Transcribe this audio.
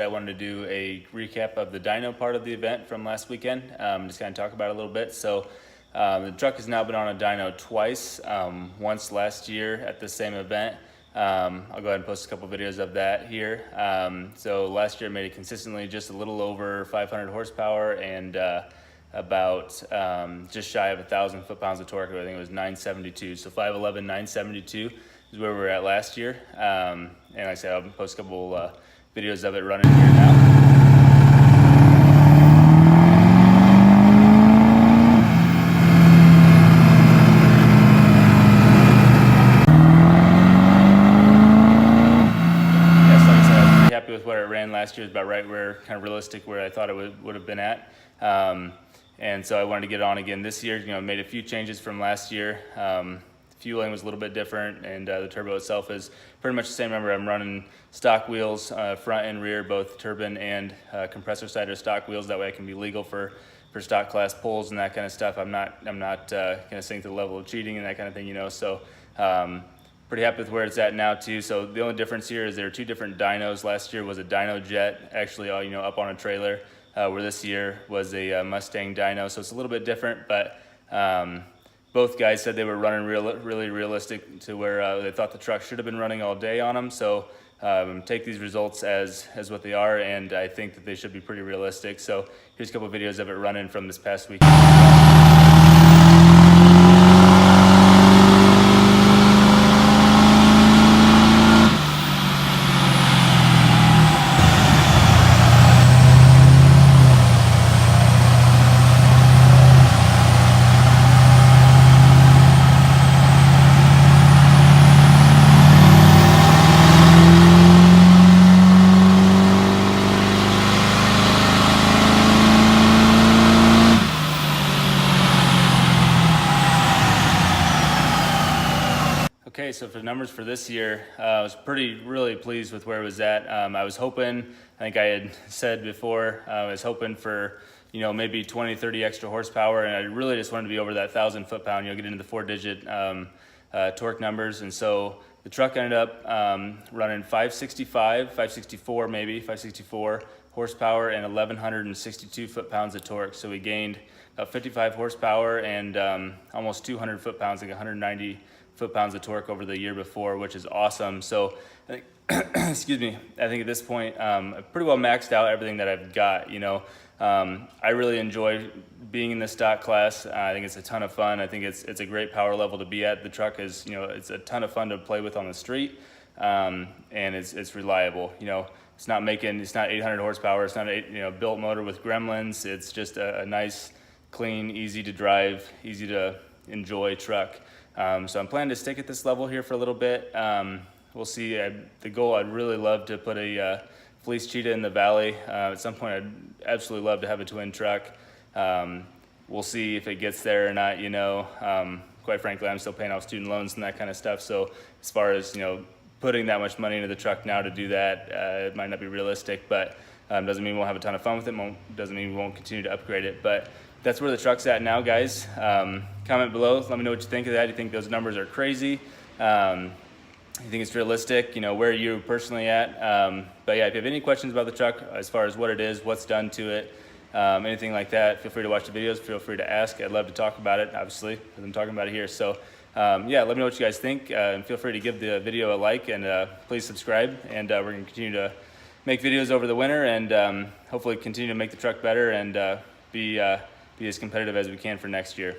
I wanted to do a recap of the dyno part of the event from last weekend. Just kind of talk about it a little bit. So the truck has now been on a dyno twice, once last year at the same event. I'll go ahead and post a couple videos of that here. So last year I made it consistently just a little over 500 horsepower and about just shy of 1,000 foot-pounds of torque. I think it was 972. So 511, 972 is where we were at last year. And like I said, I'll post a couple videos of it running here now. With where it ran last year is about right where, kind of realistic where I thought it would have been at. And so I wanted to get it on again this year. You know, made a few changes from last year. Fueling was a little bit different, and the turbo itself is pretty much the same. Remember, I'm running stock wheels, front and rear, both turbine and compressor side are stock wheels. That way I can be legal for stock class pulls and that kind of stuff. I'm not gonna sink to the level of cheating and that kind of thing, you know. So pretty happy with where it's at now too. So the only difference here is there are two different dynos. Last year was a dyno jet, actually, you know, up on a trailer, where this year was a Mustang dyno. So it's a little bit different, but both guys said they were running really realistic to where they thought the truck should have been running all day on them. So take these results as what they are, and I think that they should be pretty realistic. So here's a couple of videos of it running from this past week. Okay, so for the numbers for this year, I was really pleased with where it was at. I was hoping, I think I had said before, I was hoping for, you know, maybe 20, 30 extra horsepower, and I really just wanted to be over that 1,000 foot-pound, you know, get into the 4-digit torque numbers. And so the truck ended up running 564 horsepower and 1,162 foot-pounds of torque. So we gained about 55 horsepower and almost 200 foot-pounds, like 190 foot-pounds of torque over the year before, which is awesome. So I think, excuse me, I think at this point, I've pretty well maxed out everything that I've got, you know. I really enjoy being in the stock class. I think it's a ton of fun. I think it's a great power level to be at. The truck is, you know, it's a ton of fun to play with on the street, and it's reliable. You know, it's not 800 horsepower. It's not a built motor with gremlins. It's just a nice, clean, easy to drive, easy to enjoy truck. So I'm planning to stick at this level here for a little bit. We'll see. The goal, I'd really love to put a fleece cheetah in the valley. At some point, I'd absolutely love to have a twin truck. We'll see if it gets there or not, you know. Quite frankly, I'm still paying off student loans and that kind of stuff. So as far as, you know, putting that much money into the truck now to do that, it might not be realistic, but doesn't mean we'll have a ton of fun with it. Doesn't mean we won't continue to upgrade it. But that's where the truck's at now, guys. Comment below. Let me know what you think of that. Do you think those numbers are crazy? You think it's realistic? You know, where are you personally at? But yeah, if you have any questions about the truck, as far as what it is, what's done to it, anything like that, feel free to watch the videos. Feel free to ask. I'd love to talk about it, obviously, because I'm talking about it here. So yeah, let me know what you guys think. And feel free to give the video a like, and please subscribe. And we're going to continue to make videos over the winter, and hopefully continue to make the truck better and be as competitive as we can for next year.